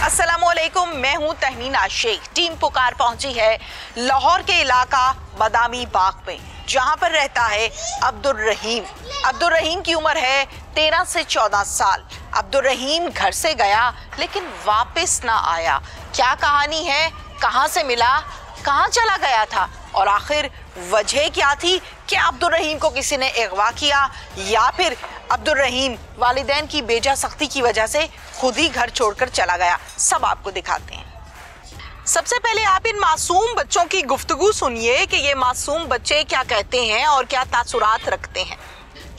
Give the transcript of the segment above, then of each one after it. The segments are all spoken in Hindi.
अस्सलामुअलैकुम, मैं हूं तहमीना शेख। टीम पुकार पहुंची है लाहौर के इलाका बादामी बाग में, जहां पर रहता है अब्दुल रहीम। अब्दुल रहीम की उम्र है 13 से 14 साल। अब्दुल रहीम घर से गया लेकिन वापस ना आया। क्या कहानी है, कहां से मिला, कहां चला गया था और आखिर वजह क्या थी? क्या अब्दुल रहीम को किसी ने अगवा किया या फिर अब्दुल रहीम वालिदैन की बेजा सख्ती की वजह से खुद ही घर छोड़कर चला गया? सब आपको दिखाते हैं। सबसे पहले आप इन मासूम बच्चों की गुफ्तगू सुनिए कि ये मासूम बच्चे क्या कहते हैं और क्या तासुरात रखते हैं।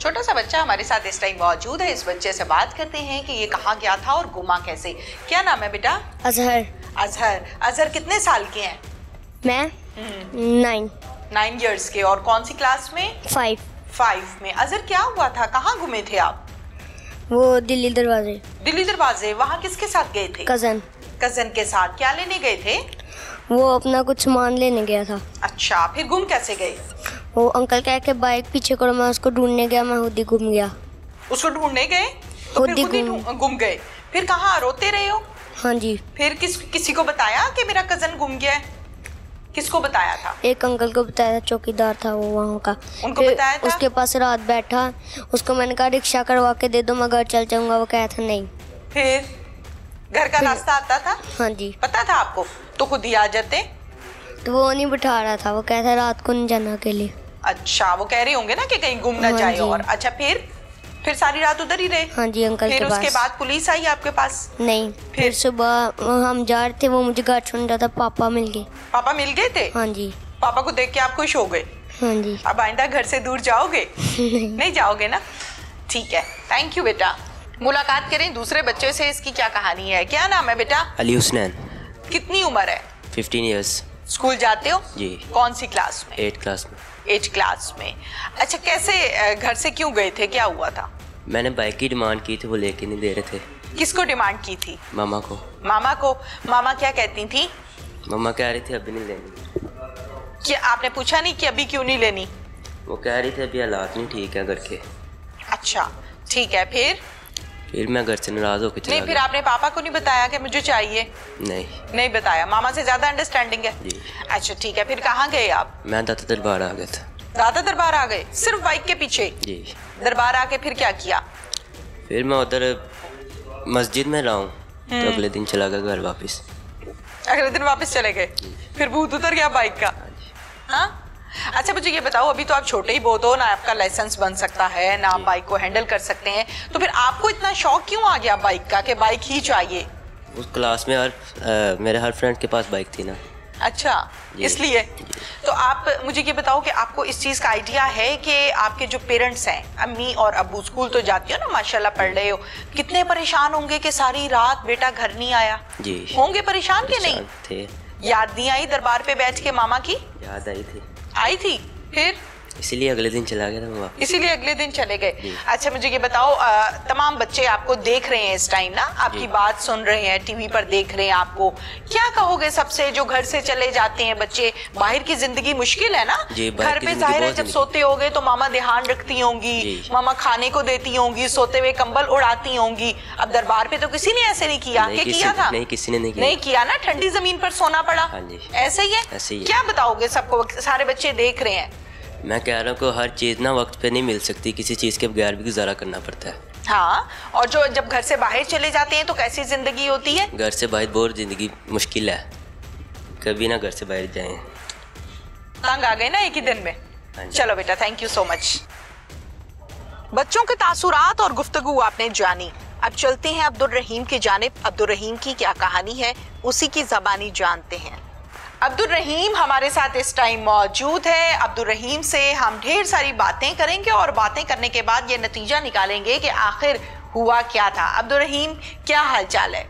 छोटा सा बच्चा हमारे साथ इस टाइम मौजूद है। इस बच्चे से बात करते हैं कि ये कहाँ गया था और गुमा कैसे। क्या नाम है बेटा? अजहर। अजहर कितने साल के हैं? मैं 9 इयर्स के। और कौन सी क्लास में? 5 में। अजहर क्या हुआ था, कहाँ घूमे थे आप? वो दिल्ली दरवाजे। वहाँ किसके साथ गए थे? कजन के साथ। क्या लेने गए थे? वो अपना कुछ सामान लेने गया था। अच्छा, फिर गुम कैसे गए? वो अंकल कह के बाइक पीछे करो, मैं उसको ढूंढने गया, मैं खुद ही गुम गया। उसको ढूंढने गए तो खुद ही गुम गए। फिर कहाँ, रोते रहे हो? हाँ जी। फिर किसी को बताया कि मेरा कजन गुम गया है? किसको बताया था? एक अंकल को बताया था, चौकीदार था वो वहाँ का। उनको बताया था? उसके पास रात बैठा, उसको मैंने कहा रिक्शा करवा के दे दो, मैं घर चल जाऊंगा। वो कहा था नहीं। फिर घर का रास्ता आता था? हाँ जी। पता था आपको? तो खुद ही आ जाते। तो वो नहीं बिठा रहा था, वो कहता रात को नहीं जाना अकेले। अच्छा, वो कह रहे होंगे ना कि कहीं गुम ना जाए। और अच्छा, फिर सारी रात उधर ही रहे? हाँ जी, अंकल के पास। फिर उसके बाद पुलिस आई आपके पास? नहीं। फिर सुबह हम जा रहे थे, वो मुझे घर छोड़ रहा था, पापा मिल गए। पापा मिल गए थे? हाँ जी। पापा को देख के आप खुश हो गए? हाँ जी। अब आइंदा घर से दूर जाओगे? नहीं जाओगे ना? ठीक है, थैंक यू बेटा। मुलाकात करें दूसरे बच्चे से, इसकी क्या कहानी है। क्या नाम है बेटा? अली हुसनैन। कितनी उम्र है? 15 इयर्स। स्कूल जाते हो? जी। कौन सी क्लास में? 8 क्लास में। 8 क्लास में। अच्छा, कैसे घर से क्यों गए थे, क्या हुआ था? मैंने बाइक की डिमांड की थी, वो लेके नहीं दे रहे थे। किसको डिमांड की थी? मामा को। मामा क्या कहती थी? मामा कह रही थी अभी नहीं लेनी। क्या आपने पूछा नहीं कि अभी क्यों नहीं लेनी? वो कह रही थी अभी हालात नहीं ठीक है घर के। अच्छा, ठीक है। फिर मैं घर से नाराज होकर चला नहीं, फिर आपने पापा को नहीं बताया कि मुझे चाहिए? नहीं बताया। मामा से ज्यादा अंडरस्टैंडिंग है जी। अच्छा, ठीक है। फिर कहाँ गए आप? मैं दादा दरबार आ गया था। दादा दरबार आ गए सिर्फ बाइक के पीछे? जी। दरबार आके फिर क्या किया? फिर मैं उधर मस्जिद में रहा हूँ, तो अगले दिन चला गया घर वापस। अगले दिन वापस चले गए? फिर भूत उतर गया बाइक का? हाँ। अच्छा, मुझे ये बताओ, अभी तो आप छोटे ही बहुत हो ना, आपका लाइसेंस बन सकता है ना, आप बाइक को हैंडल कर सकते हैं, तो फिर आपको इतना शौक क्यों आ गया बाइक का कि बाइक ही चाहिए? उस क्लास में मेरे हर फ्रेंड के पास बाइक थी ना। अच्छा, इसलिए। तो आप मुझे ये बताओ कि आपको इस चीज़ का आइडिया है कि आपके जो पेरेंट्स हैं, अम्मी और अब्बू, स्कूल तो जाती हो ना, माशाल्लाह पढ़ रहे हो, कितने परेशान होंगे कि सारी रात बेटा घर नहीं आया? जी। होंगे परेशान के नहीं थे? याद नहीं आई दरबार पे बैठ के मामा की? याद आई थी। फिर इसीलिए अगले दिन चला गया था मैं वापस। इसीलिए अगले दिन चले गए। अच्छा, मुझे ये बताओ, तमाम बच्चे आपको देख रहे हैं इस टाइम ना, आपकी बात सुन रहे हैं, टीवी पर देख रहे हैं आपको, क्या कहोगे सबसे जो घर से चले जाते हैं बच्चे? बाहर की जिंदगी मुश्किल है ना, घर पे जाहिर है जब सोते होगे तो मामा ध्यान रखती होंगी, मामा खाने को देती होंगी, सोते हुए कंबल उड़ाती होंगी। अब दरबार पे तो किसी ने ऐसे नहीं किया? किया था? नहीं, किसी ने नहीं किया ना, ठंडी जमीन पर सोना पड़ा। ऐसे ही है। क्या बताओगे सबको, सारे बच्चे देख रहे हैं? मैं कह रहा हूँ कि हर चीज़ ना वक्त पे नहीं मिल सकती, किसी चीज़ के बगैर भी गुजारा करना पड़ता है। हाँ, और जो जब घर से बाहर चले जाते हैं तो कैसी जिंदगी होती है? घर से बाहर बहुत जिंदगी मुश्किल है, कभी ना घर से बाहर जाएं। तंग आ गए ना एक ही दिन में। चलो बेटा, थैंक यू सो मच। बच्चों के तासुरात और गुफ्तगू आपने जानी। अब चलते हैं अब्दुल रहीम की जानिब। अब्दुल रहीम की क्या कहानी है, उसी की ज़बानी जानते हैं। अब्दुल रहीम हमारे साथ इस टाइम मौजूद है। अब्दुल रहीम से हम ढेर सारी बातें करेंगे और बातें करने के बाद ये नतीजा निकालेंगे कि आखिर हुआ क्या था। अब्दुल रहीम, क्या हालचाल है?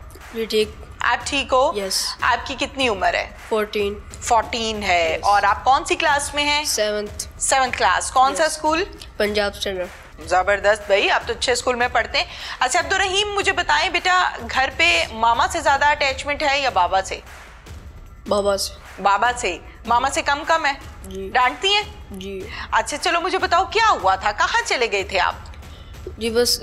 ठीक। आप ठीक हो? यस। आपकी कितनी उम्र है? 14 है। और आप कौन सी क्लास में हैं? 7th class. कौन सा स्कूल? पंजाब स्टैंडर्ड। जबरदस्त भाई, आप तो अच्छे स्कूल में पढ़ते हैं। अच्छा अब्दुल रहीम, मुझे बताएं बेटा, घर पे मामा से ज्यादा अटैचमेंट है या बाबा से? बाबा से। मामा से कम है? जी। डांटती हैं? जी। अच्छा चलो मुझे बताओ क्या हुआ था, कहाँ चले गए थे आप? जी बस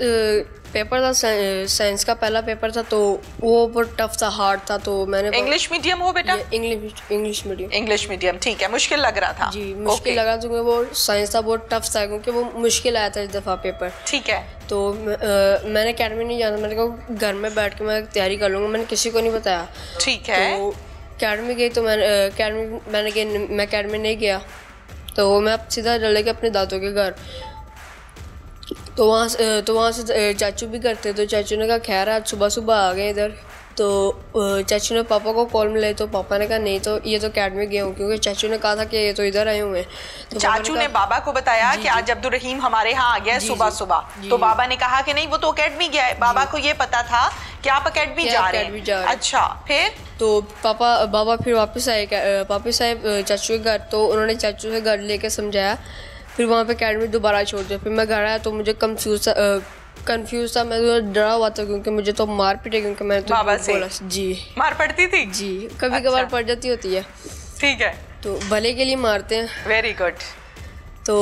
पेपर था, साइंस का पहला पेपर था, तो वो बहुत टफ था, हार्ड था, तो मैंने इंग्लिश मीडियम हो बेटा? English medium. इंग्लिश मीडियम, ठीक है। मुश्किल लग रहा था? जी मुश्किल लगा, क्योंकि वो साइंस था, बहुत टफ था, क्योंकि वो मुश्किल आया था इस दफ़ा पेपर। ठीक है। तो मैंने अकेडमी नहीं जाना, मैंने कहा घर में बैठ के मैं तैयारी कर लूँगा, मैंने किसी को नहीं बताया। ठीक है। तो अकेडमी गई, तो मैं अकेडमी नहीं गया, तो मैं सीधा चले गया अपने दादों के घर। तो वहाँ से चाचू भी करते, तो चाचू ने कहा खैर आज सुबह सुबह आ गए इधर। तो चाचू ने पापा को कॉल मिलाई, तो पापा ने कहा नहीं, तो ये तो अकेडमी गए हूँ, क्योंकि चाचू ने कहा था कि ये तो इधर आए हुए हैं। तो चाचू ने बाबा को बताया कि आज अब्दुल रहीम हमारे यहाँ आ गया है सुबह सुबह। तो बाबा ने कहा कि नहीं वो तो अकेडमी गया है। बाबा को ये पता था कि आप अकेडमी जा रहे हैं। अच्छा, फिर? तो बाबा फिर वापस आए चाचू के घर। तो उन्होंने चाचू से घर लेके समझाया, फिर वहाँ पे अकेडमी दोबारा छोड़ दिया। फिर मैं घर आया तो मुझे कंफ्यूज था, मैं तो डरा हुआ था, क्योंकि मुझे तो मार पीटे, क्योंकि मैंने तो बाबा से बोला। जी मार पड़ती थी? जी कभी कभार पड़ जाती होती है। ठीक है। तो भले के लिए मारते हैं। Very good. तो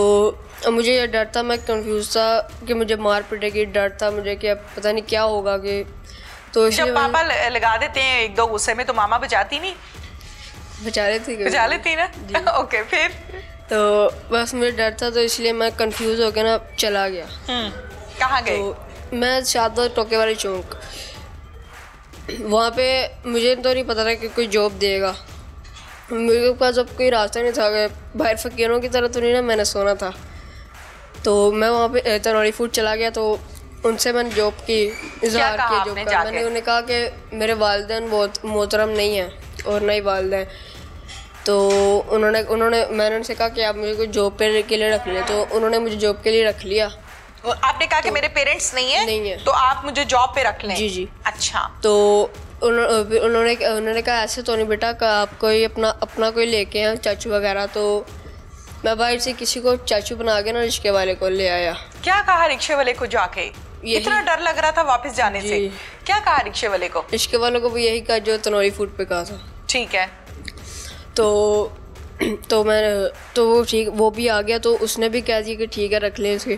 मुझे ये डर था, मैं कंफ्यूज था कि मुझे मार पीटेगी, डर था मुझे कि अब पता नहीं क्या होगा। कि तो जब पापा लगा देते हैं एक दो गुस्से में, तो मामा बचाती नहीं? बचा लेती ना। ओके, फिर? तो बस मुझे डर था, तो इसलिए मैं कंफ्यूज हो गया ना, चला गया। कहाँ गए? तो मैं शादत टोके वाली चौक, वहाँ पे मुझे तो नहीं पता था कि कोई जॉब देगा, मेरे पास अब कोई रास्ता नहीं था। बाहर फकीरों की तरह तो नहीं ना मैंने सोना था। तो मैं वहाँ पे तनौरी फूड चला गया, तो उनसे मैंने जॉब की इजहार किया जॉब का। मैंने उन्हें कहा कि मेरे वालिदैन बहुत मोहतरम नहीं हैं और नहीं वालिदैन। तो मैंने उनसे कहा कि आप मुझे कोई जॉब के लिए रख लें। तो उन्होंने मुझे जॉब के लिए रख लिया। आपने कहा कि मेरे पेरेंट्स नहीं है तो आप मुझे जॉब पे रख लें? जी। अच्छा। तो उन्होंने कहा ऐसे तो नहीं बेटा, आप कोई अपना कोई लेके आए चाचू वगैरह। तो मैं बाहर से किसी को चाचू बना के ना रिक्शे वाले को ले आया। क्या कहा रिक्शे वाले को जाके? इतना डर लग रहा था वापस जाने से। क्या कहा रिक्शे वाले को? रिक्शे वालों को भी यही कहा जो तनौरी फूड पे कहा था। ठीक है। तो वो भी आ गया, तो उसने भी कह दिया कि ठीक है रख लें इसके।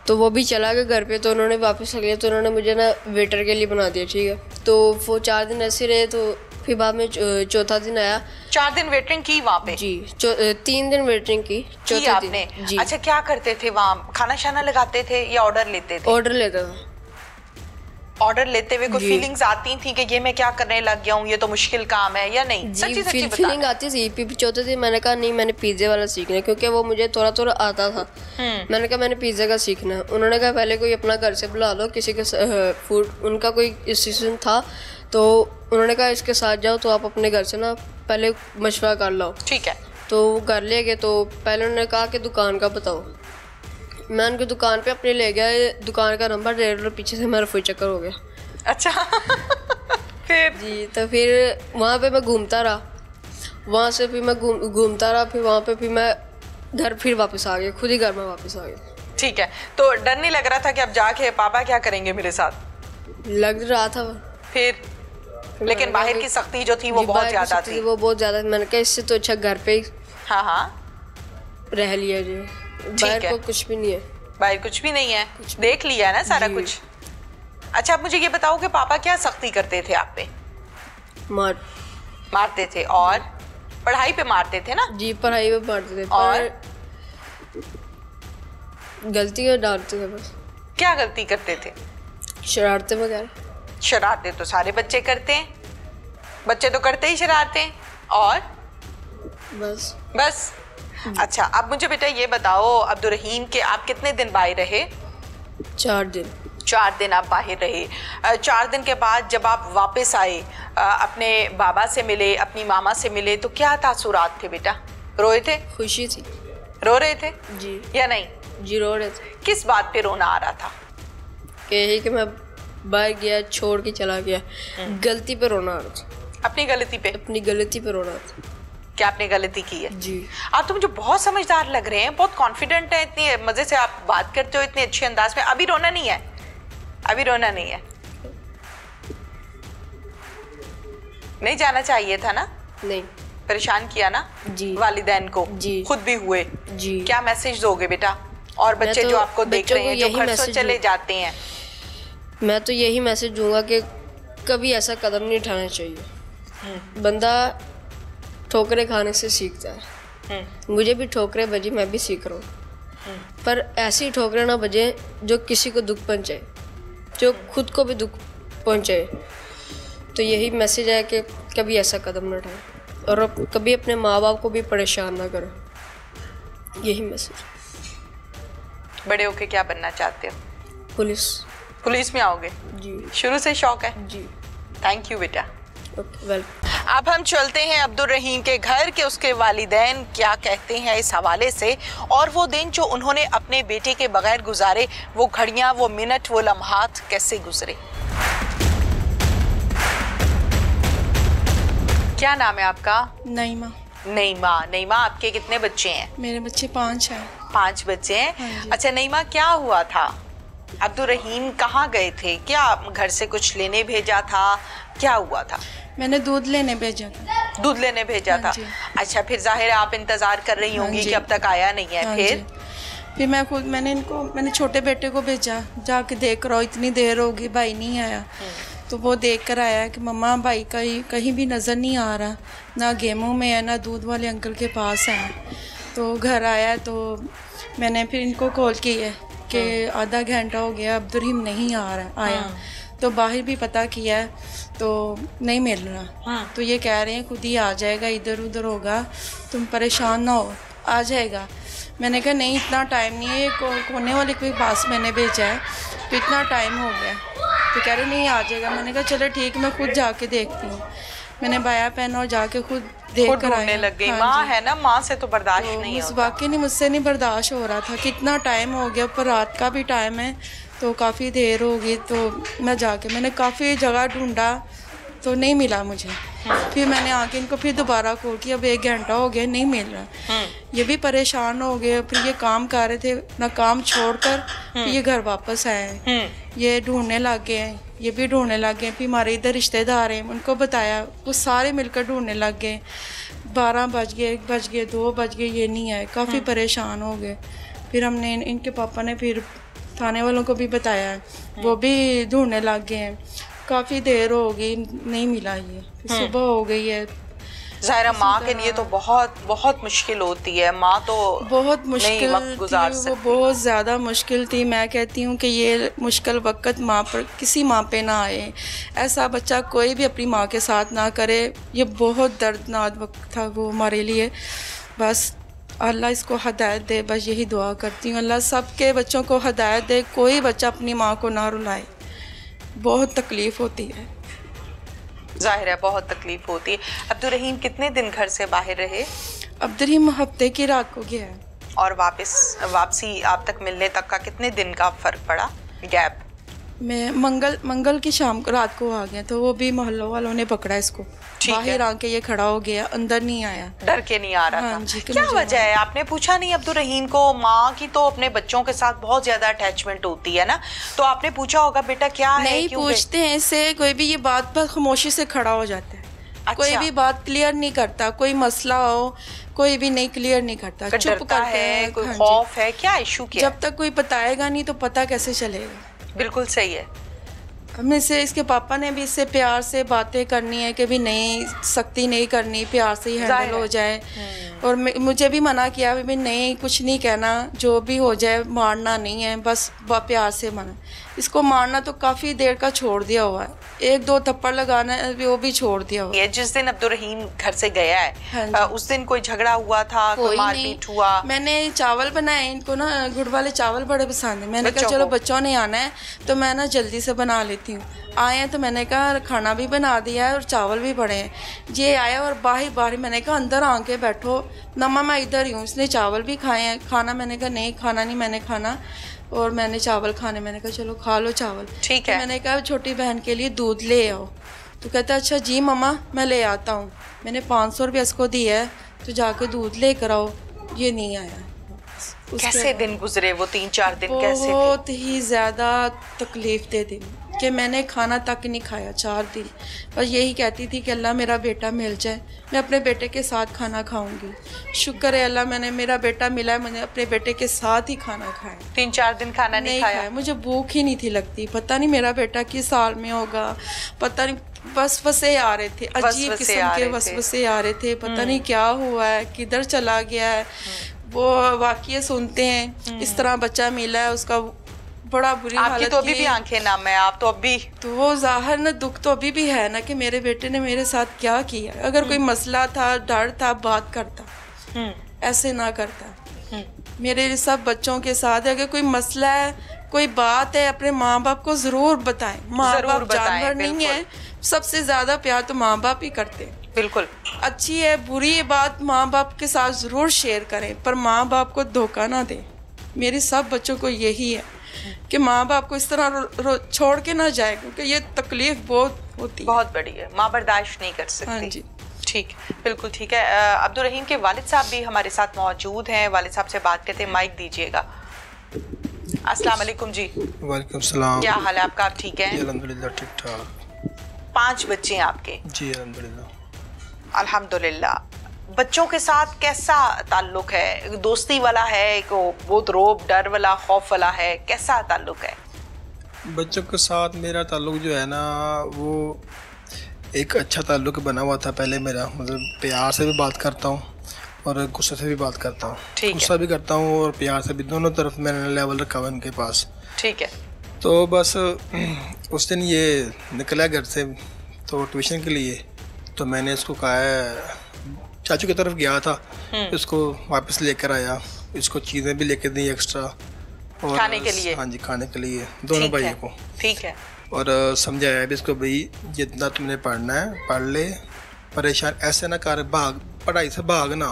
तो वो भी चला गया घर पे। तो उन्होंने वापस आ गया, तो उन्होंने मुझे ना वेटर के लिए बना दिया। ठीक है। तो वो 4 दिन ऐसे रहे। तो फिर बाद में चौथा दिन आया। 4 दिन वेटरिंग की वहाँ पे? जी 3 दिन वेटरिंग की। चौथे आपने? जी। अच्छा, क्या करते थे वहाँ? खाना शाना लगाते थे या ऑर्डर लेते थे? ऑर्डर लेता था। ऑर्डर लेते हुए कोई फीलिंग्स आती थी कि ये मैं क्या करने लग गया हूँ, ये तो मुश्किल काम है, या नहीं? सच्ची फीलिंग आती थी। चौथे दिन मैंने कहा नहीं, मैंने पिज्जे वाला सीखना है, क्योंकि वो मुझे थोड़ा थोड़ा आता था। मैंने कहा मैंने पिज्जे का सीखना है। उन्होंने कहा पहले कोई अपना घर से बुला लो, किसी के फूड उनका कोई इंस्टीट्यूशन था, तो उन्होंने कहा इसके साथ जाओ, तो आप अपने घर से ना पहले मशवरा कर लो। ठीक है। तो घर ले गए। तो पहले उन्होंने कहा कि दुकान का बताओ। मैं उनकी दुकान पे अपने ले गया, दुकान का नंबर दे रहा, पीछे से मेरा फुल चक्कर हो गया। अच्छा। फिर? जी। तो फिर वहाँ पे मैं घूमता रहा, वहाँ से फिर मैं घूमता रहा, फिर वहाँ पे फिर मैं घर फिर वापस आ गया, खुद ही घर में वापस आ गया। ठीक है। तो डर नहीं लग रहा था कि अब जाके पापा क्या करेंगे मेरे साथ? लग रहा था। फिर लेकिन बाहर की सख्ती जो थी वो बहुत ज्यादा थी। वो बहुत ज्यादा। मैंने कहा इससे तो अच्छा घर पे ही रह लिया जी। बाहर को कुछ भी नहीं है। बाहर कुछ भी नहीं है, देख लिया है ना सारा कुछ। अच्छा, आप मुझे ये बताओ कि पापा क्या सख्ती करते थे आप पे? मारते थे? और पढ़ाई पे मारते थे ना? जी पढ़ाई पे मारते थे। और गलती डालते थे बस। क्या गलती करते थे? शरारतें वगैरह। शरारतें तो सारे बच्चे करते हैं, बच्चे तो करते ही शरारतें। और बस। अच्छा, अब मुझे बेटा ये बताओ अब्दुल रहीम के आप कितने दिन बाहर रहे? 4 दिन। 4 दिन आप बाहर रहे। 4 दिन के बाद जब आप वापस आए, अपने बाबा से मिले, अपनी मामा से मिले, तो क्या तासुरात थे बेटा? रोए थे? खुशी थी। रो रहे थे? जी। या नहीं? जी रो रहे थे। किस बात पे रोना आ रहा था? यही कि मैं बाहर गया, छोड़ के चला गया, गलती पे रोना आ रहा था। अपनी गलती पे? अपनी गलती पे रोना था। क्या आपने गलती की है? जी। आप तो मुझे बहुत समझदार लग रहे हैं, बहुत कॉन्फिडेंट है, इतनी मजे से आप बात करते हो, इतने अच्छे अंदाज में। अभी रोना नहीं है? अभी रोना नहीं है? नहीं जाना चाहिए था ना? नहीं। परेशान किया ना? जी। वालिदैन को? जी। खुद भी हुए? जी। क्या मैसेज दोगे बेटा और बच्चे जो आपको देख रहे हैं, जो घर से चले जाते हैं, मैं तो यही मैसेज दूंगा कि कभी ऐसा कदम नहीं उठाना चाहिए। बंदा ठोकरें खाने से सीखता है। मुझे भी ठोकरें बजी, मैं भी सीख रहा हूँ, पर ऐसी ठोकरें ना बजे जो किसी को दुख पहुँचाए, जो खुद को भी दुख पहुँचाए। तो यही मैसेज है कि कभी ऐसा कदम न उठाएं और कभी अपने माँ बाप को भी परेशान ना करें। यही मैसेज। बड़े होके क्या बनना चाहते हो? पुलिस में आओगे जी? शुरू से शौक है जी। थैंक यू बेटा। वेलकम। अब हम चलते हैं अब्दुल रहीम के घर के उसके वालिदैन क्या कहते हैं इस हवाले से, और वो दिन जो उन्होंने अपने बेटे के बगैर गुजारे, वो घड़ियां, वो मिनट, वो लम्हात कैसे गुजरे। क्या नाम है आपका? नईमा। नईमा, आपके कितने बच्चे हैं? मेरे बच्चे 5 हैं। 5 बच्चे हैं। अच्छा नईमा, क्या हुआ था? अब्दुल रहीम कहाँ गए थे? क्या घर से कुछ लेने भेजा था? क्या हुआ था? मैंने दूध लेने भेजा था। दूध लेने भेजा था। अच्छा, फिर जाहिर है आप इंतजार कर रही होंगी कि अब तक आया नहीं है। फिर मैंने छोटे बेटे को भेजा, जाके देख रहा हूँ इतनी देर होगी भाई नहीं आया। तो वो देख कर आया कि मम्मा भाई कहीं भी नज़र नहीं आ रहा, ना गेमों में है ना दूध वाले अंकल के पास है। तो घर आया तो मैंने फिर इनको कॉल की है कि आधा घंटा हो गया अब्दुल रहीम नहीं आया। तो बाहर भी पता किया है तो नहीं मिल रहा। तो ये कह रहे हैं खुद ही आ जाएगा, इधर उधर होगा, तुम परेशान ना हो, आ जाएगा। मैंने कहा नहीं इतना टाइम नहीं है, कोने वाले के पास मैंने भेजा है, तो इतना टाइम हो गया। तो कह रहे नहीं आ जाएगा। मैंने कहा चलो ठीक, मैं खुद जाके देखती हूँ। मैंने बाया पहना और जाके खुद देख कर आने लग गई। माँ है ना, माँ से तो बर्दाश्त नहीं होता। वाकई नहीं, मुझसे नहीं बर्दाश्त हो रहा था। कितना टाइम हो गया, पर रात का भी टाइम है तो काफ़ी देर हो गई। तो मैंने काफ़ी जगह ढूंढा तो नहीं मिला मुझे। फिर मैंने आके इनको फिर दोबारा कॉल किया, अब 1 घंटा हो गया नहीं मिल रहा। ये भी परेशान हो गए। फिर ये काम कर रहे थे ना, काम छोड़कर फिर ये घर वापस आए। ये ढूंढने लग गए, ये भी ढूंढने लग गए। फिर हमारे इधर रिश्तेदार हैं, उनको बताया, वो सारे मिलकर ढूंढने लग गए। 12 बज गए, 1 बज गए, 2 बज गए, ये नहीं आए। काफ़ी परेशान हो गए। फिर हमने इनके पापा ने फिर थाने वालों को भी बताया, वो भी ढूंढने लग गए हैं। काफ़ी देर हो गई नहीं मिला। ये सुबह हो गई है। ज़ाहिरा माँ के लिए तो बहुत बहुत मुश्किल होती है। माँ तो बहुत मुश्किल गुजार थी, वो बहुत ज़्यादा मुश्किल थी। मैं कहती हूँ कि ये मुश्किल वक्त माँ पर, किसी माँ पे ना आए। ऐसा बच्चा कोई भी अपनी माँ के साथ ना करे। ये बहुत दर्दनाक वक्त था वो हमारे लिए। बस अल्लाह इसको हिदायत दे, बस यही दुआ करती हूँ। अल्लाह सबके बच्चों को हिदायत दे, कोई बच्चा अपनी माँ को ना रुलाए। बहुत तकलीफ़ होती है, जाहिर है बहुत तकलीफ होती है। अब्दुल रहीम कितने दिन घर से बाहर रहे? अब्दुल रहीम हफ्ते की रात को गया है। और वापसी आप तक मिलने तक का कितने दिन का फ़र्क पड़ा, गैप? मैं मंगल की शाम को रात को आ गया। तो वो भी मोहल्लों वालों ने पकड़ा इसको, बाहर आके ये खड़ा हो गया, अंदर नहीं आया, डर के नहीं आ रहा हाँ था। क्या वजह है? आपने पूछा नहीं अब्दुल रहीम को? माँ की तो अपने बच्चों के साथ बहुत ज्यादा अटैचमेंट होती है ना, तो आपने पूछा होगा बेटा क्या है? नहीं पूछते हैं इससे, कोई भी ये बात पर खामोशी से खड़ा हो जाता है। अच्छा। कोई भी बात क्लियर नहीं करता, कोई मसला हो कोई भी नहीं क्लियर नहीं करता, चुप करता है। कोई खौफ है, क्या इशू क्या? जब तक कोई बताएगा नहीं तो पता कैसे चलेगा? बिल्कुल सही है। हमें से इसके पापा ने भी इससे प्यार से बातें करनी है कि भी नहीं, सख्ती नहीं करनी, प्यार से ही हैंडल हो जाए। और मुझे भी मना किया भी नहीं, कुछ नहीं कहना, जो भी हो जाए मारना नहीं है, बस प्यार से मना। इसको मारना तो काफ़ी देर का छोड़ दिया हुआ है, 1-2 थप्पड़ लगाना है वो भी छोड़ दिया हुआ है। जिस दिन अब्दुल रहीम घर से गया है उस दिन कोई झगड़ा हुआ था, कोई मारपीट हुआ? मैंने चावल बनाए, इनको ना गुड़ वाले चावल बड़े पसंद है। मैंने कहा चलो बच्चों ने आना है तो मैं ना जल्दी से बना लेती हूँ। आए हैं तो मैंने कहा खाना भी बना दिया है और चावल भी पड़े हैं। ये आया और बाहर मैंने कहा अंदर आके बैठो, मम्मा मैं इधर ही हूँ। इसने चावल भी खाए हैं, खाना मैंने कहा नहीं खाना नहीं मैंने खाना, और मैंने चावल खाने, मैंने कहा चलो खा लो चावल, ठीक है। तो मैंने कहा छोटी बहन के लिए दूध ले आओ, तो कहता अच्छा जी मम्मा मैं ले आता हूँ। मैंने 500 रुपये इसको दिया है तो जाके दूध लेकर आओ, ये नहीं आया। कैसे दिन गुजरे वो 3-4 दिन? कैसे? बहुत ही ज़्यादा तकलीफ दे दिन, कि मैंने खाना तक नहीं खाया 4 दिन। बस यही कहती थी कि अल्लाह मेरा बेटा मिल जाए, मैं अपने बेटे के साथ खाना खाऊंगी। शुक्र है अल्लाह, मैंने मेरा बेटा मिला है, मैंने अपने बेटे के साथ ही खाना खाया। 3-4 दिन खाना नहीं खाया? मुझे भूख ही नहीं थी लगती। पता नहीं मेरा बेटा किस हाल में होगा, पता नहीं, वसवसे आ रहे थे, अजीब किस्म के वसवसे आ रहे थे, पता नहीं क्या हुआ है, किधर चला गया है। वो वाक़या सुनते हैं इस तरह बच्चा मिला है, उसका बड़ा बुरी हालत। आपकी तो अभी भी आंखें नम है, आप तो अभी तो वो ज़ाहिर ना दुख तो अभी भी है ना कि मेरे बेटे ने मेरे साथ क्या किया। अगर कोई मसला था, डर था, बात करता, ऐसे ना करता। मेरे सब बच्चों के साथ अगर कोई मसला है, कोई बात है, अपने माँ बाप को ज़रूर बताएं। माँ बाप जानवर नहीं है, सबसे ज़्यादा प्यार तो माँ बाप ही करते हैं। बिल्कुल। अच्छी है बुरी है बात माँ बाप के साथ ज़रूर शेयर करें, पर माँ बाप को धोखा ना दें। मेरे सब बच्चों को यही है कि माँ बाप को इस तरह छोड़ के ना जाए, क्योंकि ये तकलीफ बहुत होती है, बहुत बड़ी है, माँ बर्दाश्त नहीं कर सकती। हाँ जी ठीक, बिल्कुल ठीक है। अब्दुल रहीम के वालिद साहब भी हमारे साथ मौजूद हैं, वालिद साहब से बात करते हैं, माइक दीजिएगा। अस्सलाम वालेकुम जी। वालेकुम सलाम। क्या हाल है आपका, आप ठीक हैं? अल्हम्दुलिल्लाह ठीक ठाक। 5 बच्चे हैं आपके? जी अल्हम्दुलिल्लाह। अल्हम्दुलिल्लाह। बच्चों के साथ कैसा ताल्लुक है? दोस्ती वाला है, बहुत रोब डर वाला, खौफ वाला है, कैसा ताल्लुक है? बच्चों के साथ मेरा ताल्लुक जो है ना, वो एक अच्छा ताल्लुक बना हुआ था पहले मेरा। मतलब प्यार से भी बात करता हूँ और गुस्से से भी बात करता हूँ। गुस्सा भी करता हूँ और प्यार से भी, दोनों तरफ मैंने लेवल रखा हुआ उनके पास। ठीक है। तो बस उस दिन ये निकला घर से तो ट्यूशन के लिए, तो मैंने इसको कहा है, चाचू की तरफ गया था, इसको वापस लेकर आया, इसको चीज़ें भी लेकर दी एक्स्ट्रा और खाने के लिए। हाँ जी, खाने के लिए दोनों भाइयों को। ठीक है। और समझाया भी इसको, भाई जितना तुमने पढ़ना है पढ़ ले, परेशान ऐसे ना कर, भाग पढ़ाई से भाग ना।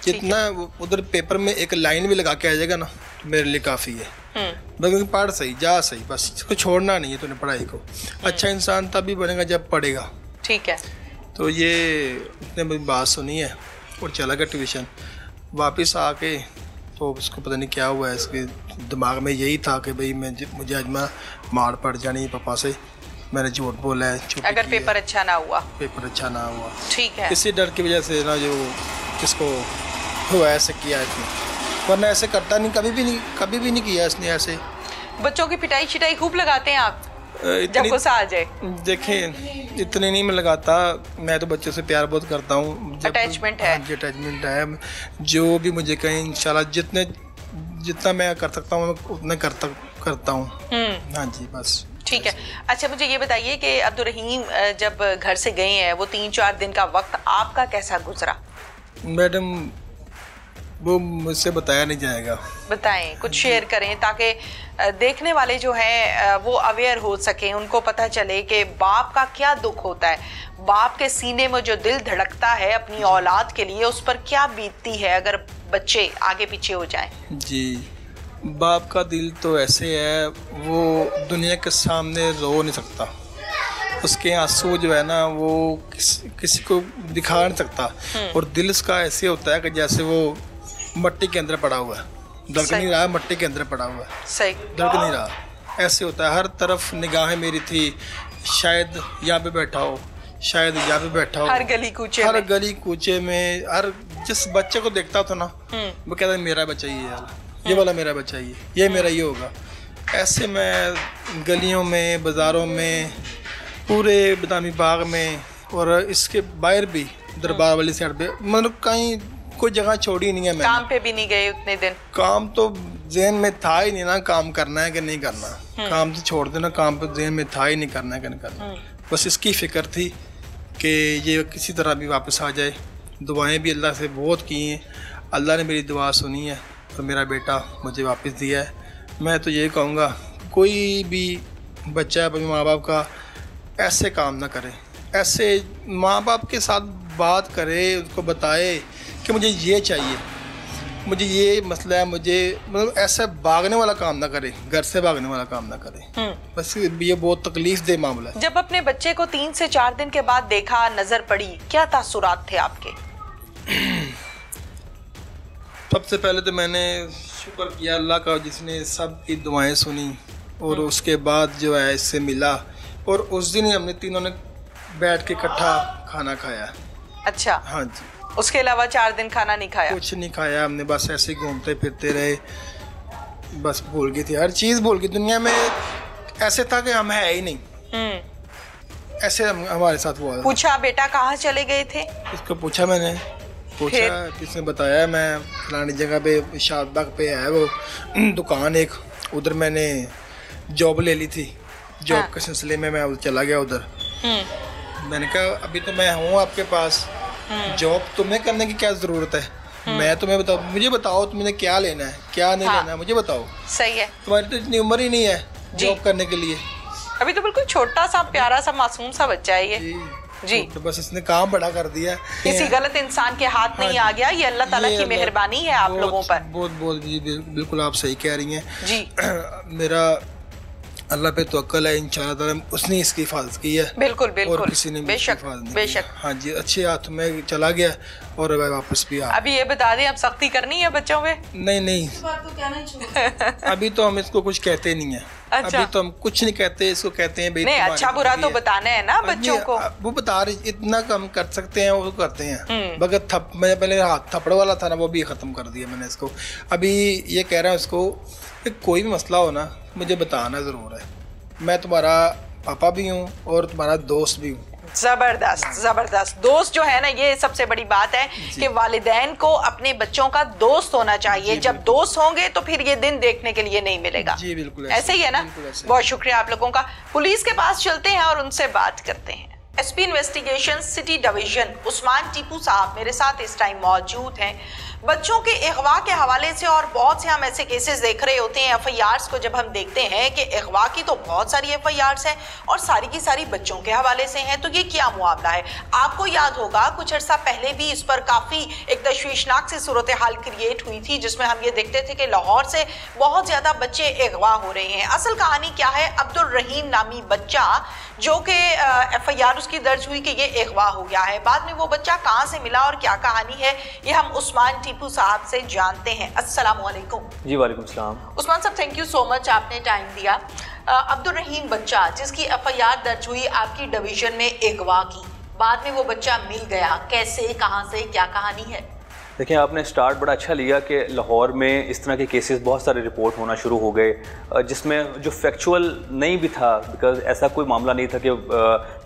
जितना उधर पेपर में एक लाइन भी लगा के आ जाएगा ना तो मेरे लिए काफ़ी है। बस पढ़ सही, जा सही, बस इसको छोड़ना नहीं है तूने पढ़ाई को। अच्छा इंसान तभी बनेगा जब पढ़ेगा। ठीक है। तो ये उसने मेरी बात सुनी है और चला गया ट्यूशन। वापस आके तो उसको पता नहीं क्या हुआ है, इसके दिमाग में यही था कि भाई मुझे आज मार पड़ जानी पापा से, मैंने झूठ बोला है, अगर पेपर अच्छा ना हुआ। पेपर अच्छा ना हुआ, ठीक है। इसी डर की वजह से ना जो किसको हुआ ऐसे किया इसने, वरना ऐसे करता नहीं, कभी भी नहीं किया इसने ऐसे। बच्चों की पिटाई शिटाई खूब लगाते हैं आप जब गुस्सा आ जाए? देखें इतने नहीं मैं लगाता, मैं तो बच्चों से प्यार बहुत करता हूँ। अटैचमेंट है? हाँ, अटैचमेंट है। जो भी मुझे कहें इंशाल्लाह जितना मैं कर सकता हूँ उतना करता हूँ। हाँ जी बस। ठीक है। अच्छा मुझे ये बताइए कि अब्दुल रहीम जब घर से गए हैं, वो 3-4 दिन का वक्त आपका कैसा गुजरा? मैडम वो मुझसे बताया नहीं जाएगा। बताएं, कुछ शेयर करें ताकि देखने वाले जो हैं वो अवेयर हो सकें, उनको पता चले कि बाप का क्या दुख होता है, बाप के सीने में जो दिल धड़कता है अपनी औलाद के लिए, उस पर क्या बीतती है अगर बच्चे आगे पीछे हो जाएं। जी, बाप का दिल तो ऐसे है, वो दुनिया के सामने रो नहीं सकता, उसके आंसू जो है ना वो किसी को दिखा नहीं सकता। और दिल उसका ऐसे होता है कि जैसे वो मट्टी के अंदर पड़ा हुआ है, धड़क नहीं रहा, मट्टी के अंदर पड़ा हुआ है, सही धड़क नहीं रहा, ऐसे होता है। हर तरफ निगाहें मेरी थी, शायद यहाँ पे बैठा हो, शायद यहाँ पे बैठा हो, हर गली कूचे में हर जिस बच्चे को देखता था ना वो कहता मेरा बच्चा ही है यार, ये वाला मेरा बच्चा ही है, ये मेरा ही होगा। ऐसे मैं गलियों में, बाज़ारों में, पूरे बदामी बाग में और इसके बाहर भी, दरबार वाली साइड पे, मतलब कहीं कोई जगह छोड़ी नहीं है मैंने। काम पे भी नहीं गए उतने दिन? काम तो ज़हन में था ही नहीं ना, काम करना है कि नहीं करना। काम तो छोड़ देना, काम पे ज़हन में था ही नहीं करना है कि नहीं करना। बस इसकी फ़िक्र थी कि ये किसी तरह भी वापस आ जाए। दुआएं भी अल्लाह से बहुत की हैं, अल्लाह ने मेरी दुआ सुनी है और मेरा बेटा मुझे वापस दिया है। मैं तो ये कहूँगा कोई भी बच्चा अपने माँ बाप का ऐसे काम ना करे, ऐसे माँ बाप के साथ बात करे, उसको बताए कि मुझे ये चाहिए, मुझे ये मसला है, मुझे मतलब ऐसा भागने वाला काम ना करे, घर से भागने वाला काम ना करे। बस ये बहुत तकलीफ दे मामला है। जब अपने बच्चे को 3 से 4 दिन के बाद देखा, नजर पड़ी, क्या तासुरात थे आपके? सबसे पहले तो मैंने शुक्र किया अल्लाह का जिसने सब की दुआएं सुनी, और उसके बाद जो है इससे मिला और उस दिन ही हमने तीनों ने बैठ के इकट्ठा खाना खाया। अच्छा। हाँ जी। उसके अलावा 4 दिन खाना नहीं खाया? कुछ नहीं खाया हमने, बस ऐसे ही घूमते फिरते रहे, बस भूल गई थी, हर चीज़ भूल गई। दुनिया में ऐसे था कि हम है ही नहीं, ऐसे हमारे साथ हुआ। पूछा बेटा कहाँ चले गए थे? इसको पूछा मैंने, किसने बताया, मैं फलानी जगह पे शादबाग पे है वो दुकान एक, उधर मैंने जॉब ले ली थी, जॉब के सिलसिले में मैं चला गया उधर। मैंने कहा अभी तो मैं हूँ आपके पास, जॉब तुम्हें करने की क्या ज़रूरत है, मैं तुम्हें बताओ, मुझे बताओ तुमने क्या लेना है क्या नहीं लेना है, मुझे बताओ। सही है, तुम्हारी तो इतनी उम्र ही नहीं है जॉब करने के लिए, अभी तो बिल्कुल छोटा सा प्यारा सा मासूम सा बच्चा है ये। जी। तो बस इसने काम बड़ा कर दिया, किसी गलत इंसान के हाथ नहीं आ गया, ये अल्लाह ताला की मेहरबानी है आप लोगों पर। बहुत बहुत जी बिल्कुल आप सही कह रही हैं जी। मेरा अल्लाह पे तवक्कल है, इंशाअल्लाह ताला उसने इसकी हिफाजत की है। बिल्कुल बिल्कुल, और किसी ने बेशक बेशक। हाँ जी, अच्छे हाथ में चला गया और वापस भी आ। अभी ये बता दें, अब सख्ती करनी है बच्चों पे? नहीं अभी तो हम इसको कुछ कहते नहीं है। अच्छा। अभी तो हम कुछ नहीं कहते, इसको कहते हैं नहीं, अच्छा बुरा तो बताना है ना बच्चों को। वो बता रहे, इतना कम कर सकते हैं वो करते हैं। मगर मैं पहले हाथ थप्पड़ वाला था ना, वो भी खत्म कर दिया मैंने इसको। अभी ये कह रहा है उसको कि कोई भी मसला हो ना मुझे बताना ज़रूर है, मैं तुम्हारा पापा भी हूँ और तुम्हारा दोस्त भी हूँ। जबरदस्त जबरदस्त। दोस्त जो है ना, ये सबसे बड़ी बात है कि वालिदैन को अपने बच्चों का दोस्त होना चाहिए। जब दोस्त होंगे तो फिर ये दिन देखने के लिए नहीं मिलेगा। जी बिल्कुल ऐसे ही है ना। बहुत शुक्रिया आप लोगों का। पुलिस के पास चलते हैं और उनसे बात करते हैं। SP investigation city division Usman Tipu साहब मेरे साथ इस टाइम मौजूद हैं। बच्चों के अगवा के हवाले से और बहुत से हम ऐसे केसेस देख रहे होते हैं, एफआईआर्स को जब हम देखते हैं कि अगवा की तो बहुत सारी एफआईआर्स हैं और सारी की सारी बच्चों के हवाले से हैं, तो ये क्या मुआमला है? आपको याद होगा कुछ अर्सा पहले भी इस पर काफ़ी एक तशवीशनाक सी सूरत हाल क्रिएट हुई थी, जिसमें हम ये देखते थे कि लाहौर से बहुत ज़्यादा बच्चे अगवा हो रहे हैं। असल कहानी क्या है? अब्दुल रहीम नामी बच्चा जो कि एफआईआर उसकी दर्ज हुई कि ये अगवा हो गया है। बाद में वो बच्चा कहाँ से मिला और क्या कहानी है, ये हम उस्मान टीपू साहब से जानते हैं। अस्सलाम वालेकुम। जी वालेकुम सलाम। उस्मान साहब, थैंक यू सो मच, आपने टाइम दिया। अब्दुल रहीम बच्चा जिसकी एफआईआर दर्ज हुई आपकी डिवीजन में अगवा की, बाद में वो बच्चा मिल गया, कैसे, कहाँ से, क्या कहानी है? देखिए, आपने स्टार्ट बड़ा अच्छा लिया कि लाहौर में इस तरह के केसेस बहुत सारे रिपोर्ट होना शुरू हो गए, जिसमें जो फैक्चुअल नहीं भी था, बिकॉज ऐसा कोई मामला नहीं था कि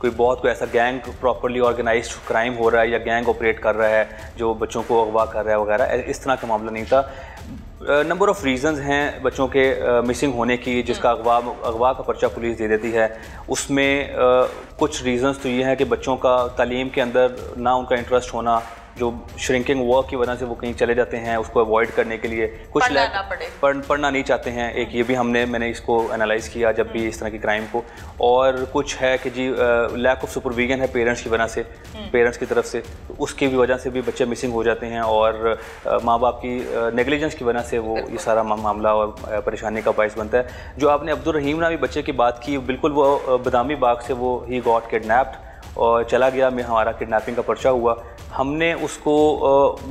कोई ऐसा गैंग प्रॉपरली ऑर्गेनाइज्ड क्राइम हो रहा है या गैंग ऑपरेट कर रहा है जो बच्चों को अगवा कर रहा है वगैरह, इस तरह का मामला नहीं था। नंबर ऑफ़ रीज़न्स हैं बच्चों के मिसिंग होने की, जिसका अगवा का पर्चा पुलिस दे देती है। उसमें कुछ रीज़न्स तो ये हैं कि बच्चों का तालीम के अंदर ना उनका इंटरेस्ट होना, जो श्रिंकिंग वर्क की वजह से वो कहीं चले जाते हैं, उसको अवॉइड करने के लिए कुछ पढ़ना नहीं चाहते हैं। एक ये भी मैंने इसको एनालाइज़ किया जब भी इस तरह की क्राइम को। और कुछ है कि जी लैक ऑफ सुपरविजन है पेरेंट्स की वजह से, पेरेंट्स की तरफ से, उसकी भी वजह से भी बच्चे मिसिंग हो जाते हैं और माँ बाप की नेग्लिजेंस की वजह से वो ये सारा मामला और परेशानी का बायस बनता है। जो आपने अब्दुल रहीम नामी बच्चे की बात की, बिल्कुल वो बदामी बाग से वो ही गॉट किडनैप्ड और चला गया, में हमारा किडनैपिंग का पर्चा हुआ। हमने उसको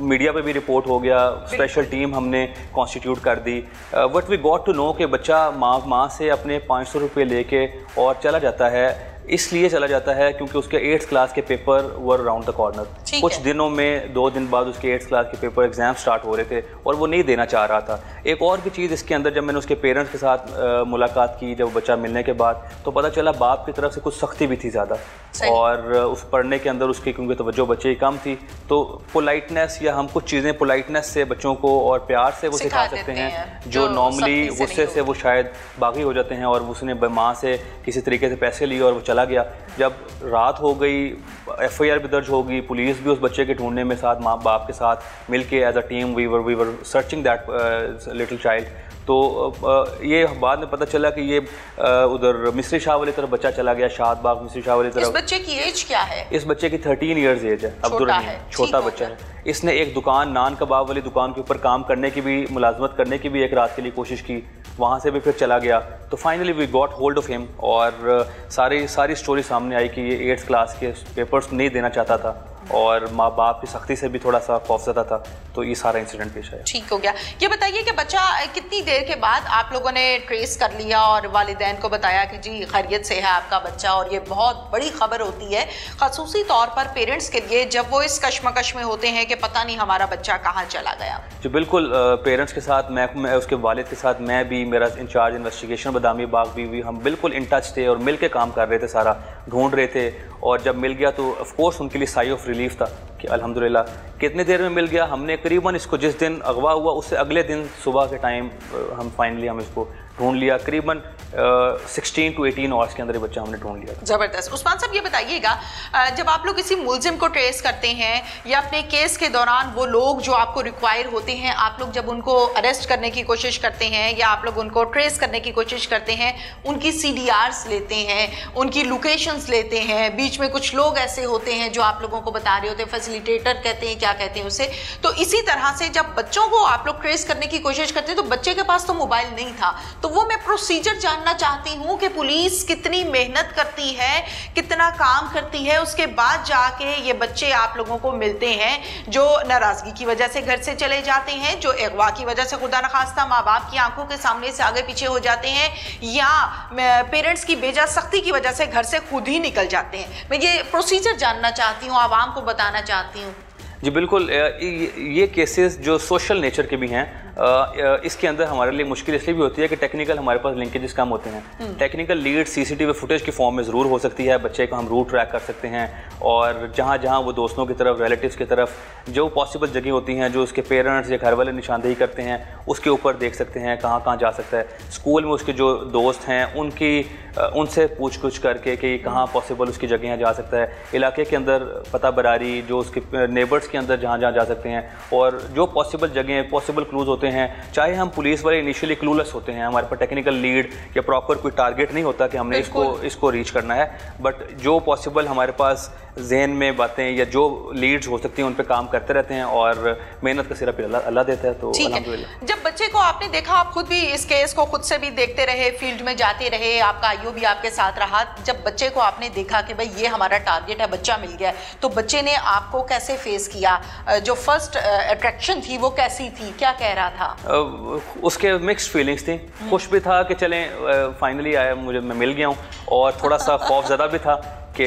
मीडिया पे भी रिपोर्ट हो गया, स्पेशल टीम हमने कॉन्स्टिट्यूट कर दी। But we got to know कि बच्चा माँ से अपने 500 रुपये लेके और चला जाता है। इसलिए चला जाता है क्योंकि उसके 8th क्लास के paper were around the corner. कुछ दिनों में 2 दिन बाद उसके 8th क्लास के पेपर एग्ज़ाम स्टार्ट हो रहे थे और वो नहीं देना चाह रहा था। एक और भी चीज़ इसके अंदर, जब मैंने उसके पेरेंट्स के साथ मुलाकात की जब बच्चा मिलने के बाद, तो पता चला बाप की तरफ से कुछ सख्ती भी थी ज़्यादा, और उस पढ़ने के अंदर उसकी क्योंकि तवज्जो बच्चे की कम थी, तो पोलाइटनेस या हम कुछ चीज़ें पोलाइटनेस से बच्चों को और प्यार से वो सिखा सकते हैं, जो नॉर्मली गुस्से से वो शायद बागी हो जाते हैं। और उसने माँ से किसी तरीके से पैसे लिए और वो चला गया। जब रात हो गई, एफआईआर भी दर्ज हो गई, पुलिस भी उस बच्चे के ढूंढने में साथ माँ बाप के साथ मिलके as a team we were searching that little child. तो ये बाद में पता चला कि ये उधर मिस्री शाह वाली तरफ बच्चा चला गया, शादबाग मिस्री शाह वाली तरफ। इस बच्चे की एज क्या है? इस बच्चे की 13 ईयर्स एज है। अब्दुल रहीम छोटा बच्चा है। इसने एक दुकान, नान कबाब वाली दुकान के ऊपर काम करने की भी, मुलाजमत करने की भी एक रात के लिए कोशिश की, वहाँ से भी फिर चला गया। तो finally we got hold of him और सारी स्टोरी सामने आई कि ये 8th क्लास के पेपर्स नहीं देना चाहता था और माँ बाप की सख्ती से भी थोड़ा सा खौफज़दा था, तो ये सारा इंसिडेंट पेश आया। ठीक हो गया। ये बताइए कि बच्चा कितनी देर के बाद आप लोगों ने ट्रेस कर लिया और वालिदैन को बताया कि जी खैरियत से है आपका बच्चा? और ये बहुत बड़ी खबर होती है ख़ुसूसी तौर पर पेरेंट्स के लिए जब वो इस कश्मकश में होते हैं कि पता नहीं हमारा बच्चा कहाँ चला गया। जी बिल्कुल, पेरेंट्स के साथ मैं उसके वालिद के साथ मैं भी, मेरा इंचार्ज इन्वेस्टिगेशन बदामी बाग भी हम बिल्कुल इन टच थे और मिल के काम कर रहे थे, सारा ढूंढ रहे थे। और जब मिल गया तो ऑफ कोर्स उनके लिए साई ऑफ रिलीफ था कि अल्हम्दुलिल्लाह कितने देर में मिल गया। हमने करीबन इसको जिस दिन अगवा हुआ उससे अगले दिन सुबह के टाइम हम इसको ढूंढ लिया। करीबन 16 to 18 आवर्स के अंदर ये बच्चा हमने ढूंढ लिया। ज़बरदस्त। उस्मान साहब ये बताइएगा, जब आप लोग किसी मुलजिम को ट्रेस करते हैं या अपने केस के दौरान वो लोग जो आपको रिक्वायर होते हैं, आप लोग जब उनको अरेस्ट करने की कोशिश करते हैं या आप लोग उनको ट्रेस करने की कोशिश करते हैं, उनकी CDRs लेते हैं, उनकी लोकेशंस लेते हैं, बीच में कुछ लोग ऐसे होते हैं जो आप लोगों को बता रहे होते हैं, फैसिलिटेटर कहते हैं, क्या कहते हैं उसे। तो इसी तरह से जब बच्चों को आप लोग ट्रेस करने की कोशिश करते हैं तो बच्चे के पास तो मोबाइल नहीं था, तो वो मैं प्रोसीजर जानना चाहती हूँ कि पुलिस कितनी मेहनत करती है, कितना काम करती है, उसके बाद जाके ये बच्चे आप लोगों को मिलते हैं जो नाराज़गी की वजह से घर से चले जाते हैं, जो अगवा की वजह से खुदा न खास्ता माँ बाप की आंखों के सामने से आगे पीछे हो जाते हैं, या पेरेंट्स की बेजा सख्ती की वजह से घर से खुद ही निकल जाते हैं। मैं ये प्रोसीजर जानना चाहती हूँ, आवाम को बताना चाहती हूँ। जी बिल्कुल, ये केसेस जो सोशल नेचर के भी हैं, इसके अंदर हमारे लिए मुश्किल इसलिए भी होती है कि टेक्निकल हमारे पास लिंकेजेस कम होते हैं। टेक्निकल लीड CCTV फुटेज की फॉर्म में ज़रूर हो सकती है, बच्चे को हम रूट ट्रैक कर सकते हैं और जहाँ जहाँ वो दोस्तों की तरफ, रिलेटिव्स की तरफ जो पॉसिबल जगह होती हैं, जो उसके पेरेंट्स या घर वाले निशानदेही करते हैं, उसके ऊपर देख सकते हैं कहाँ कहाँ जा सकता है। स्कूल में उसके जो दोस्त हैं उनसे पूछ कुछ करके कि कहाँ पॉसिबल उसकी जगह जा सकता है, इलाके के अंदर पता बरारी जो उसके नेबर्स के अंदर जहाँ जहाँ जा सकते हैं, और जो पॉसिबल जगह पॉसिबल क्लूज़ होते हैं। चाहे हम पुलिस वाले इनिशियली क्लूलेस होते हैं, हमारे पास टेक्निकल लीड या प्रॉपर कोई टारगेट नहीं होता कि हमने इसको रीच करना है, बट जो पॉसिबल हमारे पास जहन में बातें या जो लीड्स हो सकती हैं उन पे काम करते रहते हैं और मेहनत का सिरा फिर अल्लाह देता है। तो अल्हम्दुलिल्लाह। जब बच्चे को आपने देखा, आप खुद भी इस केस को खुद से भी देखते रहे, फील्ड में जाते रहे, आपका आईओ भी आपके साथ रहा, जब बच्चे को आपने देखा कि भाई ये हमारा टारगेट है, बच्चा मिल गया, तो बच्चे ने आपको कैसे फेस किया? जो फर्स्ट अट्रैक्शन थी वो कैसी थी, क्या कह रहा था? उसके मिक्स्ड फीलिंग्स थी। खुश भी था कि चलें फाइनली आया, मैं मिल गया हूँ, और थोड़ा सा खौफज़दा भी था कि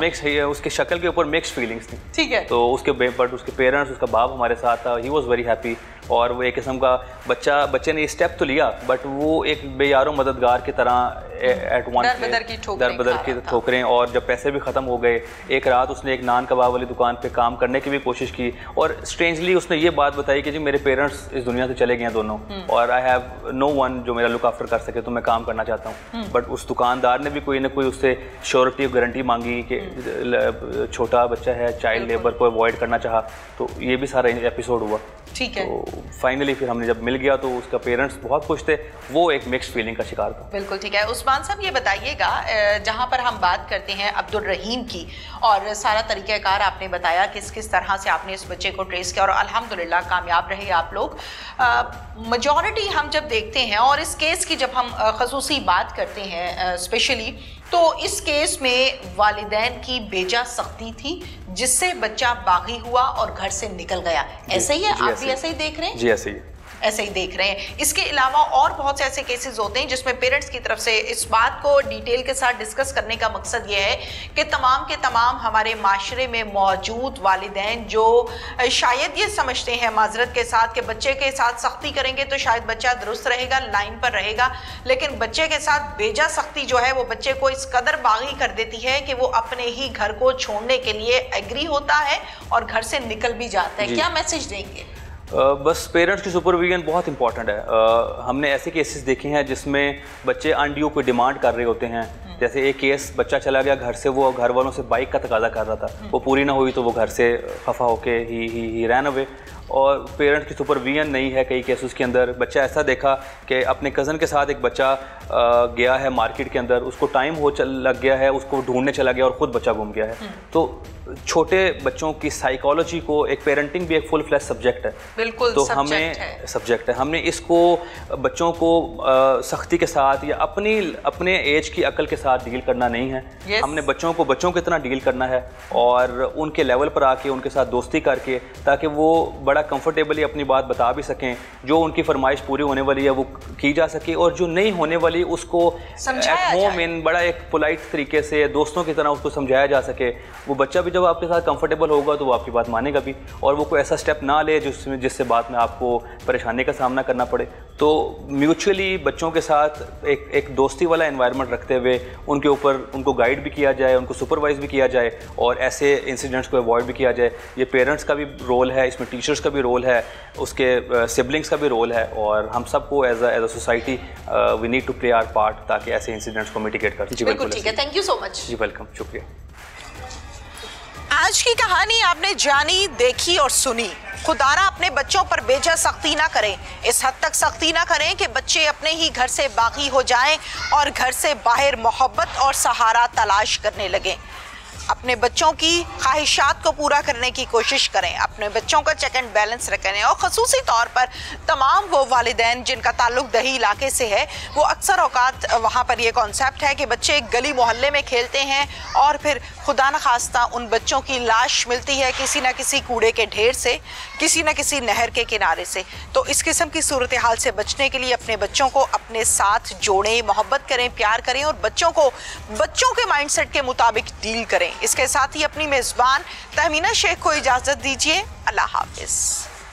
मिक्स है। उसकी शक्ल के ऊपर मिक्स्ड फीलिंग्स थी। ठीक है। तो उसके पेरेंट्स, उसका बाप हमारे साथ था, ही वॉज वेरी हैप्पी। और वो एक किस्म का बच्चे ने स्टेप तो लिया, बट वो एक बेयारो मददगार की तरह एट वन दर बदर की ठोकरें, और जब पैसे भी ख़त्म हो गए, एक रात उसने एक नान कबाब वाली दुकान पे काम करने की भी कोशिश की, और स्ट्रेंजली उसने ये बात बताई कि जी मेरे पेरेंट्स इस दुनिया से चले गए हैं दोनों, और आई हैव नो वन जो मेरा लुक आफ्टर कर सके, तो मैं काम करना चाहता हूँ। बट उस दुकानदार ने भी कोई ना कोई उससे श्योरिटी और गारंटी मांगी कि छोटा बच्चा है, चाइल्ड लेबर को अवॉइड करना चाहा, तो ये भी सारा एपिसोड हुआ। ठीक है। तो फाइनली फिर हमने जब मिल गया तो उसका पेरेंट्स बहुत खुश थे, वो एक मिक्स्ड फीलिंग का शिकार था। बिल्कुल ठीक है। उस्मान साहब ये बताइएगा, जहाँ पर हम बात करते हैं अब्दुल रहीम की, और सारा तरीक़ाकार आपने बताया किस किस तरह से आपने इस बच्चे को ट्रेस किया और अल्हम्दुलिल्लाह कामयाब रहे आप लोग। मेजॉरिटी हम जब देखते हैं, और इस केस की जब हम ख़ुसूसी बात करते हैं स्पेशली, तो इस केस में वालिदैन की बेजा सख्ती थी जिससे बच्चा बागी हुआ और घर से निकल गया। ऐसे ही है? आप भी ऐसे ही देख रहे हैं? जी ऐसे ही ऐसे ही देख रहे हैं। इसके अलावा और बहुत से ऐसे केसेस होते हैं जिसमें पेरेंट्स की तरफ से इस बात को डिटेल के साथ डिस्कस करने का मकसद ये है कि तमाम के तमाम हमारे माशरे में मौजूद वालिदैन जो शायद ये समझते हैं माजरत के साथ कि बच्चे के साथ सख्ती करेंगे तो शायद बच्चा दुरुस्त रहेगा, लाइन पर रहेगा, लेकिन बच्चे के साथ बेजा सख्ती जो है वो बच्चे को इस कदर बागी कर देती है कि वो अपने ही घर को छोड़ने के लिए एग्री होता है और घर से निकल भी जाता है। क्या मैसेज देंगे? बस पेरेंट्स की सुपरविजन बहुत इंपॉर्टेंट है। हमने ऐसे केसेस देखे हैं जिसमें बच्चे अनड्यू कोई डिमांड कर रहे होते हैं। जैसे एक केस, बच्चा चला गया घर से, वो घर वालों से बाइक का तकाजा कर रहा था, वो पूरी ना हुई तो वो घर से खफा होके ही रैन अवे, और पेरेंट्स की सुपरविजन नहीं है। कई केसेस के अंदर बच्चा ऐसा देखा कि अपने कज़न के साथ एक बच्चा गया है मार्केट के अंदर, उसको टाइम लग गया है, उसको ढूंढने चला गया और ख़ुद बच्चा गुम गया है। तो छोटे बच्चों की साइकोलॉजी को एक पेरेंटिंग भी एक फुल फ्लैश सब्जेक्ट है, बिल्कुल तो हमें सब्जेक्ट है, हमने इसको बच्चों को सख्ती के साथ या अपने एज की अकल के साथ डील करना नहीं है। हमने बच्चों को बच्चों की तरह डील करना है और उनके लेवल पर आके उनके साथ दोस्ती करके, ताकि वो बड़ा कंफर्टेबली अपनी बात बता भी सकें। जो उनकी फरमाइश पूरी होने वाली है वो की जा सके और जो नहीं होने वाली उसको एट होम इन बड़ा एक पोलाइट तरीके से दोस्तों की तरह उसको समझाया जा सके। वो बच्चा भी जब आपके साथ कंफर्टेबल होगा तो वो आपकी बात मानेगा भी, और वो कोई ऐसा स्टेप ना ले जिससे बाद में आपको परेशानी का सामना करना पड़े। तो म्यूचुअली बच्चों के साथ एक दोस्ती वाला एनवायरनमेंट रखते हुए उनके ऊपर उनको गाइड भी किया जाए, उनको सुपरवाइज भी किया जाए और ऐसे इंसिडेंट्स को अवॉइड भी किया जाए। ये पेरेंट्स का भी रोल है, इसमें टीचर्स का भी रोल है, उसके सिबलिंग्स का भी रोल है, और हम सबको as a society we need to play our part ताकि ऐसे इंसिडेंट्स को मिटिगेट कर। जी बिल्कुल ठीक है, थैंक यू सो मच। जी वेलकम, शुक्रिया। आज की कहानी आपने जानी, देखी और सुनी। खुदारा अपने बच्चों पर बेजा सख्ती ना करें, इस हद तक सख्ती ना करें कि बच्चे अपने ही घर से बागी हो जाएं और घर से बाहर मोहब्बत और सहारा तलाश करने लगें। अपने बच्चों की ख्वाहिशात को पूरा करने की कोशिश करें, अपने बच्चों का चेक एंड बैलेंस रखें, और ख़ुसूसी तौर पर तमाम वो वालिदैन जिनका ताल्लुक दही इलाके से है, वो अक्सर औकात वहाँ पर ये कॉन्सेप्ट है कि बच्चे गली मोहल्ले में खेलते हैं और फिर खुदा न खास्ता उन बच्चों की लाश मिलती है किसी न किसी कूड़े के ढेर से, किसी न किसी नहर के किनारे से। तो इस किस्म की सूरत हाल से बचने के लिए अपने बच्चों को अपने साथ जोड़ें, मोहब्बत करें, प्यार करें और बच्चों को बच्चों के माइंडसेट के मुताबिक डील करें। इसके साथ ही अपनी मेज़बान तहमीना शेख को इजाज़त दीजिए। अल्लाह हाफिज़।